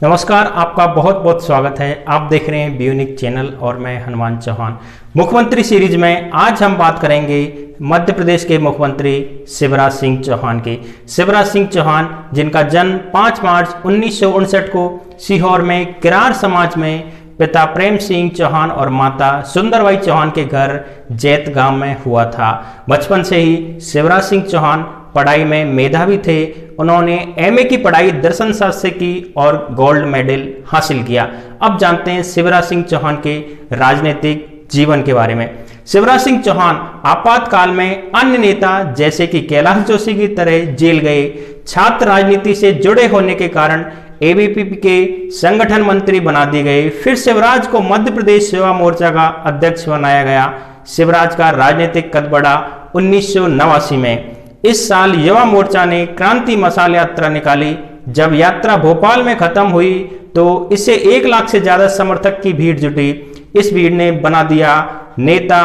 नमस्कार, आपका बहुत बहुत स्वागत है। आप देख रहे हैं ब्यूनिक चैनल और मैं हनुमान चौहान। मुख्यमंत्री सीरीज में आज हम बात करेंगे मध्य प्रदेश के मुख्यमंत्री शिवराज सिंह चौहान की। शिवराज सिंह चौहान जिनका जन्म 5 मार्च 1959 को सीहोर में किरार समाज में पिता प्रेम सिंह चौहान और माता सुंदरबाई चौहान के घर जैत गांव में हुआ था। बचपन से ही शिवराज सिंह चौहान पढ़ाई में मेधावी थे। उन्होंने एमए की पढ़ाई दर्शन शास्त्र से की और गोल्ड मेडल हासिल किया। अब जानते हैं शिवराज सिंह चौहान के राजनीतिक जीवन के बारे में। शिवराज सिंह चौहान आपातकाल में अन्य नेता जैसे कि कैलाश जोशी की तरह जेल गए। छात्र राजनीति से जुड़े होने के कारण एबीवीपी के संगठन मंत्री बना दिए गए। फिर शिवराज को मध्य प्रदेश युवा मोर्चा का अध्यक्ष बनाया गया। शिवराज का राजनीतिक कद बढ़ा 1989 में। इस साल युवा मोर्चा ने क्रांति मशाल यात्रा निकाली। जब यात्रा भोपाल में खत्म हुई तो इससे 1 लाख से ज्यादा समर्थक की भीड़ जुटी। इस भीड़ ने बना दिया नेता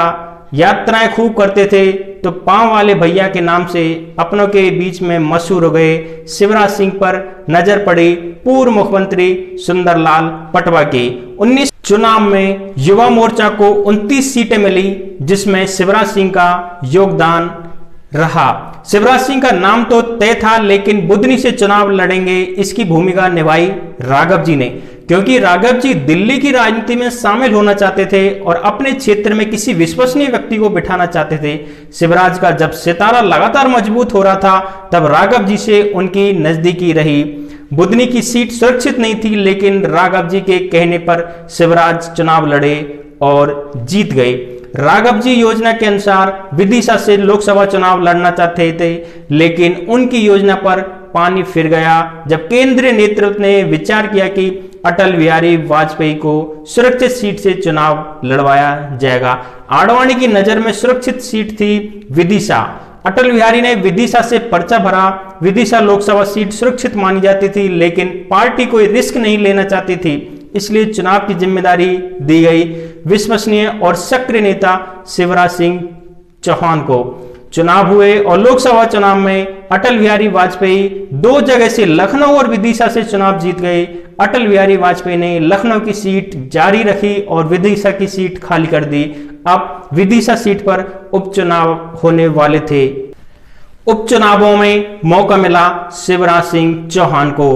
यात्राएं खूब करते थे तो पांव वाले भैया के नाम से अपनों के बीच में मशहूर हो गए। शिवराज सिंह पर नजर पड़ी पूर्व मुख्यमंत्री सुंदरलाल पटवा की। 19 चुनाव में युवा मोर्चा को 29 सीटें मिली जिसमें शिवराज सिंह का योगदान रहा। शिवराज सिंह का नाम तो तय था लेकिन बुधनी से चुनाव लड़ेंगे इसकी भूमिका निभाई राघव जी ने, क्योंकि राघव जी दिल्ली की राजनीति में शामिल होना चाहते थे और अपने क्षेत्र में किसी विश्वसनीय व्यक्ति को बिठाना चाहते थे। शिवराज का जब सितारा लगातार मजबूत हो रहा था तब राघव जी से उनकी नजदीकी रही। बुधनी की सीट सुरक्षित नहीं थी लेकिन राघव जी के कहने पर शिवराज चुनाव लड़े और जीत गए। राघव जी योजना के अनुसार विदिशा से लोकसभा चुनाव लड़ना चाहते थे लेकिन उनकी योजना पर पानी फिर गया जब केंद्रीय नेतृत्व ने विचार किया कि अटल बिहारी वाजपेयी को सुरक्षित सीट से चुनाव लड़वाया जाएगा। आडवाणी की नजर में सुरक्षित सीट थी विदिशा। अटल बिहारी ने विदिशा से पर्चा भरा। विदिशा लोकसभा सीट सुरक्षित मानी जाती थी लेकिन पार्टी कोई रिस्क नहीं लेना चाहती थी, इसलिए चुनाव की जिम्मेदारी दी गई विश्वसनीय और सक्रिय नेता शिवराज सिंह चौहान को। चुनाव हुए और लोकसभा चुनाव में अटल बिहारी वाजपेयी 2 जगह से लखनऊ और विदिशा से चुनाव जीत गए। अटल बिहारी वाजपेयी ने लखनऊ की सीट जारी रखी और विदिशा की सीट खाली कर दी। अब विदिशा सीट पर उपचुनाव होने वाले थे। उपचुनावों में मौका मिला शिवराज सिंह चौहान को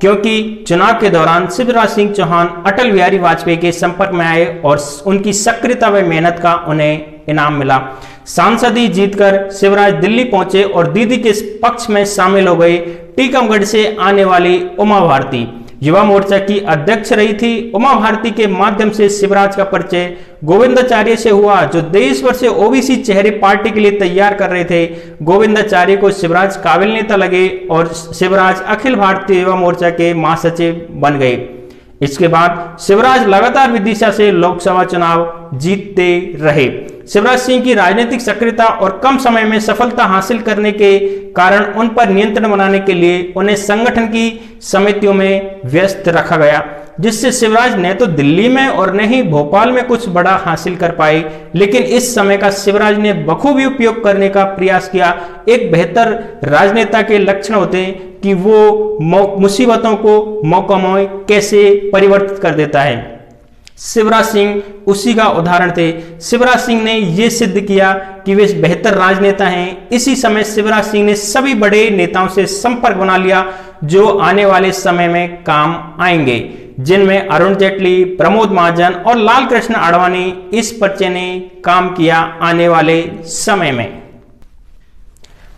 क्योंकि चुनाव के दौरान शिवराज सिंह चौहान अटल बिहारी वाजपेयी के संपर्क में आए और उनकी सक्रियता व मेहनत का उन्हें इनाम मिला। सांसदी जीतकर शिवराज दिल्ली पहुंचे और दीदी के पक्ष में शामिल हो गए। टीकमगढ़ से आने वाली उमा भारती युवा मोर्चा की अध्यक्ष रही थी। उमा भारती के माध्यम से शिवराज का परिचय गोविंदाचार्य से हुआ जो देश भर से ओबीसी चेहरे पार्टी के लिए तैयार कर रहे थे। गोविंदाचार्य को शिवराज काबिल नेता लगे और शिवराज अखिल भारतीय युवा मोर्चा के महासचिव बन गए। इसके बाद शिवराज लगातार विदिशा से लोकसभा चुनाव जीतते रहे। शिवराज सिंह की राजनीतिक सक्रियता और कम समय में सफलता हासिल करने के कारण उन पर नियंत्रण बनाने के लिए उन्हें संगठन की समितियों में व्यस्त रखा गया, जिससे शिवराज न तो दिल्ली में और न ही भोपाल में कुछ बड़ा हासिल कर पाए। लेकिन इस समय का शिवराज ने बखूबी उपयोग करने का प्रयास किया। एक बेहतर राजनेता के लक्षण होते हैं कि वो मुसीबतों को मौका में कैसे परिवर्तित कर देता है। शिवराज सिंह उसी का उदाहरण थे। शिवराज सिंह ने यह सिद्ध किया कि वे बेहतर राजनेता हैं। इसी समय शिवराज सिंह ने सभी बड़े नेताओं से संपर्क बना लिया जो आने वाले समय में काम आएंगे, जिनमें अरुण जेटली, प्रमोद महाजन और लाल कृष्ण आडवाणी इस पर्चे ने काम किया आने वाले समय में।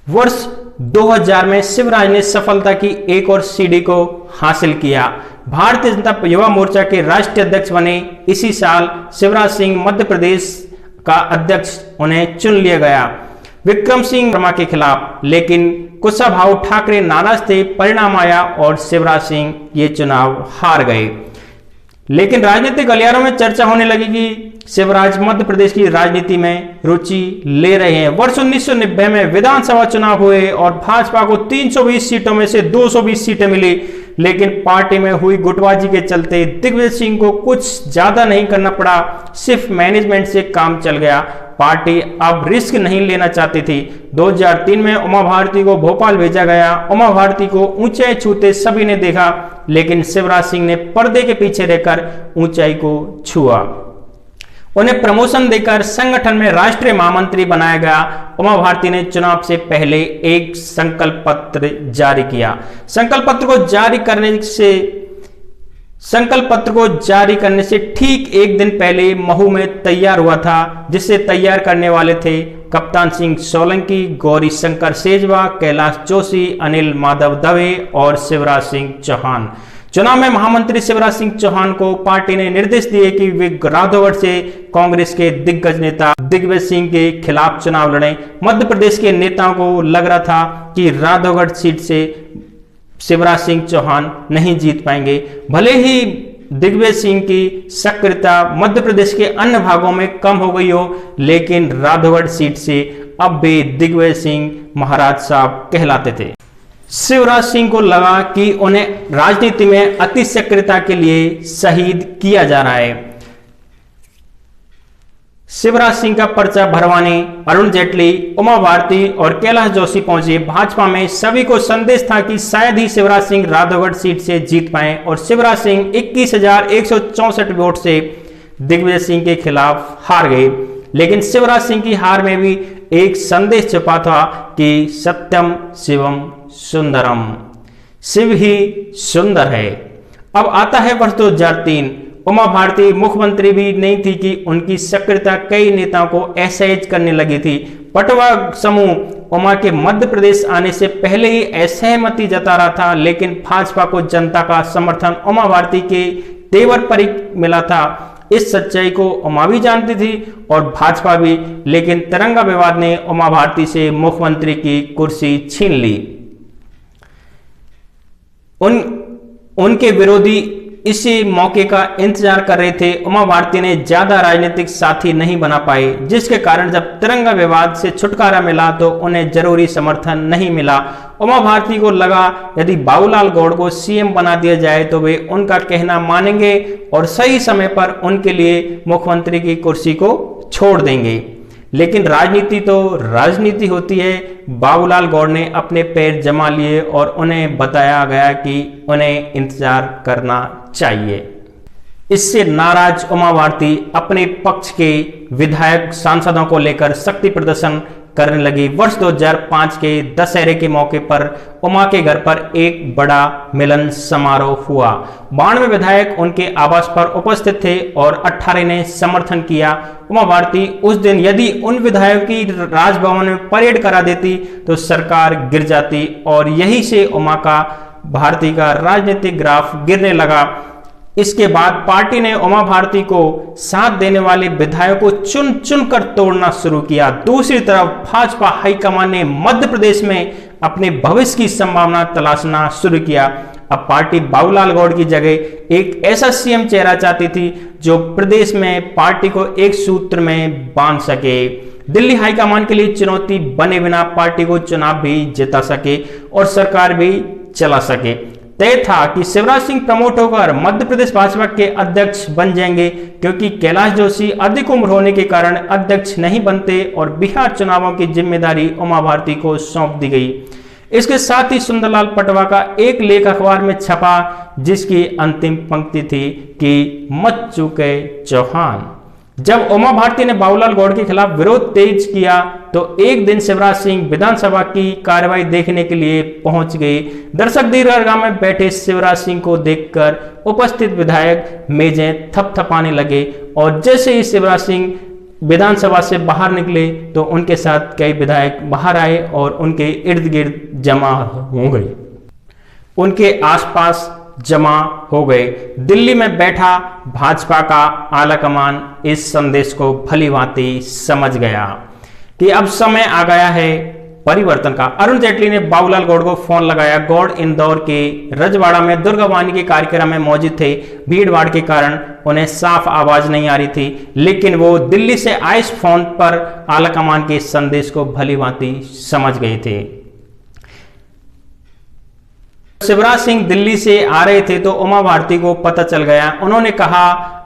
वर्ष 2000 में शिवराज ने सफलता की एक और सीढ़ी को हासिल किया। भारतीय जनता युवा मोर्चा के राष्ट्रीय अध्यक्ष बने। इसी साल शिवराज सिंह मध्य प्रदेश का अध्यक्ष उन्हें चुन लिया गया विक्रम सिंह वर्मा के खिलाफ, लेकिन कुशाभाऊ ठाकरे नाराज थे। परिणाम आया और शिवराज सिंह ये चुनाव हार गए। लेकिन राजनीतिक गलियारों में चर्चा होने लगी कि शिवराज मध्य प्रदेश की राजनीति में रुचि ले रहे हैं। वर्ष 1990 में विधानसभा चुनाव हुए और भाजपा को 320 सीटों में से 220 सीटें मिली, लेकिन पार्टी में हुई गुटबाजी के चलते दिग्विजय सिंह को कुछ ज्यादा नहीं करना पड़ा, सिर्फ मैनेजमेंट से काम चल गया। पार्टी अब रिस्क नहीं लेना चाहती थी। 2003 में उमा भारती को भोपाल भेजा गया। उमा भारती को ऊंचाई छूते सभी ने देखा, लेकिन शिवराज सिंह ने पर्दे के पीछे रहकर ऊंचाई को छुआ। उन्हें प्रमोशन देकर संगठन में राष्ट्रीय महामंत्री बनाया गया। उमा भारती ने चुनाव से पहले एक संकल्प पत्र जारी किया। संकल्प पत्र को जारी करने से ठीक एक दिन पहले महू में तैयार हुआ था, जिसे तैयार करने वाले थे कप्तान सिंह सोलंकी, गौरी शंकर सेजवा, कैलाश जोशी, अनिल माधव दवे और शिवराज सिंह चौहान। चुनाव में महामंत्री शिवराज सिंह चौहान को पार्टी ने निर्देश दिए कि वे राधौगढ़ से कांग्रेस के दिग्गज नेता दिग्विजय सिंह के खिलाफ चुनाव लड़ें। मध्य प्रदेश के नेताओं को लग रहा था कि राधौगढ़ सीट से शिवराज सिंह चौहान नहीं जीत पाएंगे। भले ही दिग्विजय सिंह की सक्रियता मध्य प्रदेश के अन्य भागों में कम हो गई हो, लेकिन राधौगढ़ सीट से अब भी दिग्विजय सिंह महाराज साहब कहलाते थे। शिवराज सिंह को लगा कि उन्हें राजनीति में अति सक्रियता के लिए शहीद किया जा रहा है। शिवराज सिंह का पर्चा भरवाने अरुण जेटली, उमा भारती और कैलाश जोशी पहुंचे। भाजपा में सभी को संदेश था कि शायद ही शिवराज सिंह राधौगढ़ सीट से जीत पाए और शिवराज सिंह 21,164 वोट से दिग्विजय सिंह के खिलाफ हार गए। लेकिन शिवराज सिंह की हार में भी एक संदेश छुपा था कि सत्यम शिवम सुंदरम, शिव ही सुंदर है। अब आता है वर्ष 2003। उमा भारती मुख्यमंत्री भी नहीं थी कि उनकी सक्रियता कई नेताओं को असहज करने लगी थी। पटवा समूह उमा के मध्य प्रदेश आने से पहले ही असहमति जता रहा था, लेकिन भाजपा को जनता का समर्थन उमा भारती के तेवर पर ही मिला था। इस सच्चाई को उमा भी जानती थी और भाजपा भी, लेकिन तिरंगा विवाद ने उमा भारती से मुख्यमंत्री की कुर्सी छीन ली। उनके विरोधी इसी मौके का इंतजार कर रहे थे। उमा भारती ने ज्यादा राजनीतिक साथी नहीं बना पाए, जिसके कारण जब तिरंगा विवाद से छुटकारा मिला तो उन्हें जरूरी समर्थन नहीं मिला। उमा भारती को लगा यदि बाबूलाल गौड़ को सीएम बना दिया जाए तो वे उनका कहना मानेंगे और सही समय पर उनके लिए मुख्यमंत्री की कुर्सी को छोड़ देंगे। लेकिन राजनीति तो राजनीति होती है। बाबूलाल गौड़ ने अपने पैर जमा लिए और उन्हें बताया गया कि उन्हें इंतजार करना चाहिए। इससे नाराज उमा भारती अपने पक्ष के विधायक सांसदों को लेकर शक्ति प्रदर्शन करने लगी। वर्ष 2005 के दशहरे के मौके पर उमा के घर पर एक बड़ा मिलन समारोह हुआ। 92 विधायक उनके आवास पर उपस्थित थे और 18 ने समर्थन किया। उमा भारती उस दिन यदि उन विधायकों की राजभवन में परेड करा देती तो सरकार गिर जाती और यही से उमा भारती का राजनीतिक ग्राफ गिरने लगा। इसके बाद पार्टी ने उमा भारती को साथ देने वाले विधायकों को चुन चुन कर तोड़ना शुरू किया। दूसरी तरफ भाजपा हाईकमान ने मध्य प्रदेश में अपने भविष्य की संभावना तलाशना शुरू किया। अब पार्टी बाबूलाल गौड़ की जगह एक ऐसा सीएम चेहरा चाहती थी जो प्रदेश में पार्टी को एक सूत्र में बांध सके। दिल्ली हाईकमान के लिए चुनौती बने बिना पार्टी को चुनाव भी जिता सके और सरकार भी चला सके। तय था कि शिवराज सिंह प्रमोट होकर मध्य प्रदेश भाजपा के अध्यक्ष बन जाएंगे, क्योंकि कैलाश जोशी अधिक उम्र होने के कारण अध्यक्ष नहीं बनते और बिहार चुनावों की जिम्मेदारी उमा भारती को सौंप दी गई। इसके साथ ही सुंदरलाल पटवा का एक लेख अखबार में छपा, जिसकी अंतिम पंक्ति थी कि मत चूके चौहान। जब उमा भारती ने बाबूलाल गौड़ के खिलाफ विरोध तेज किया तो एक दिन शिवराज सिंह विधानसभा की कार्रवाई देखने के लिए पहुंच गए। दर्शक दीर्घागाह में बैठे शिवराज सिंह को देखकर उपस्थित विधायक मेजें थपथपाने लगे और जैसे ही शिवराज सिंह विधानसभा से बाहर निकले तो उनके साथ कई विधायक बाहर आए और उनके इर्द गिर्द जमा हो गए, उनके आसपास जमा हो गए। दिल्ली में बैठा भाजपा का आलाकमान इस संदेश को भली भांति समझ गया कि अब समय आ गया है परिवर्तन का। अरुण जेटली ने बाबूलाल गौड़ को फोन लगाया। गौड़ इंदौर के रजवाड़ा में दुर्गा वाणी के कार्यक्रम में मौजूद थे। भीड़ भाड़ के कारण उन्हें साफ आवाज नहीं आ रही थी, लेकिन वो दिल्ली से आए इस फोन पर आलाकमान के संदेश को भली भांति समझ गए थे। शिवराज सिंह दिल्ली से आ रहे थे तो उमा भारती को पता चल गया। उन्होंने कहा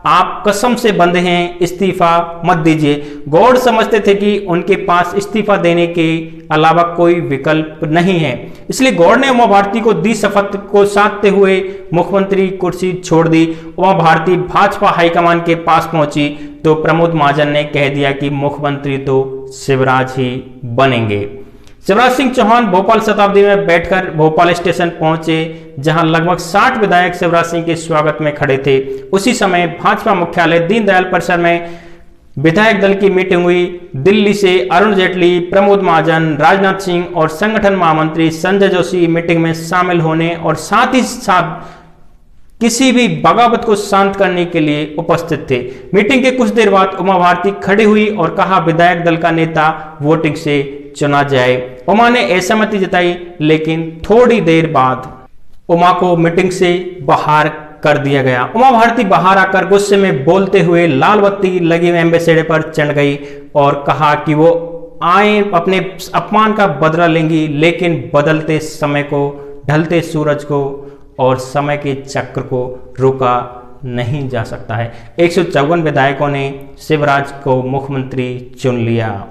आप कसम से बंधे हैं, इस्तीफा मत दीजिए। गौड़ समझते थे कि उनके पास इस्तीफा देने के अलावा कोई विकल्प नहीं है, इसलिए गौड़ ने उमा भारती को दी शपथ को साधते हुए मुख्यमंत्री कुर्सी छोड़ दी। उमा भारती भाजपा हाईकमान के पास पहुंची तो प्रमोद महाजन ने कह दिया कि मुख्यमंत्री तो शिवराज ही बनेंगे। शिवराज सिंह चौहान भोपाल शताब्दी में बैठकर भोपाल स्टेशन पहुंचे, जहां लगभग 60 विधायक शिवराज सिंह के स्वागत में खड़े थे। उसी समय भाजपा मुख्यालय दीनदयाल परिसर में विधायक दल की मीटिंग हुई। दिल्ली से अरुण जेटली, प्रमोद महाजन, राजनाथ सिंह और संगठन महामंत्री संजय जोशी मीटिंग में शामिल होने और साथ ही साथ किसी भी बगावत को शांत करने के लिए उपस्थित थे। मीटिंग के कुछ देर बाद उमा भारती खड़ी हुई और कहा विधायक दल का नेता वोटिंग से चुना जाए। उमा ने असहमति जताई, लेकिन थोड़ी देर बाद उमा को मीटिंग से बाहर कर दिया गया। उमा भारती बाहर आकर गुस्से में बोलते हुए लाल बत्ती लगी एम्बेसडर पर चढ़ गई और कहा कि वो आए अपने अपमान का बदला लेंगी, लेकिन बदलते समय को, ढलते सूरज को और समय के चक्र को रोका नहीं जा सकता है। 154 विधायकों ने शिवराज को मुख्यमंत्री चुन लिया।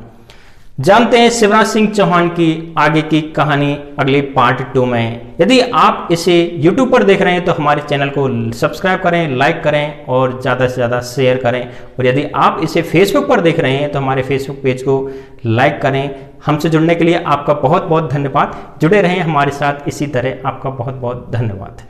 जानते हैं शिवराज सिंह चौहान की आगे की कहानी अगले पार्ट 2 में। यदि आप इसे YouTube पर देख रहे हैं तो हमारे चैनल को सब्सक्राइब करें, लाइक करें और ज़्यादा से ज़्यादा शेयर करें। और यदि आप इसे Facebook पर देख रहे हैं तो हमारे Facebook पेज को लाइक करें। हमसे जुड़ने के लिए आपका बहुत बहुत धन्यवाद। जुड़े रहें हमारे साथ इसी तरह। आपका बहुत बहुत धन्यवाद।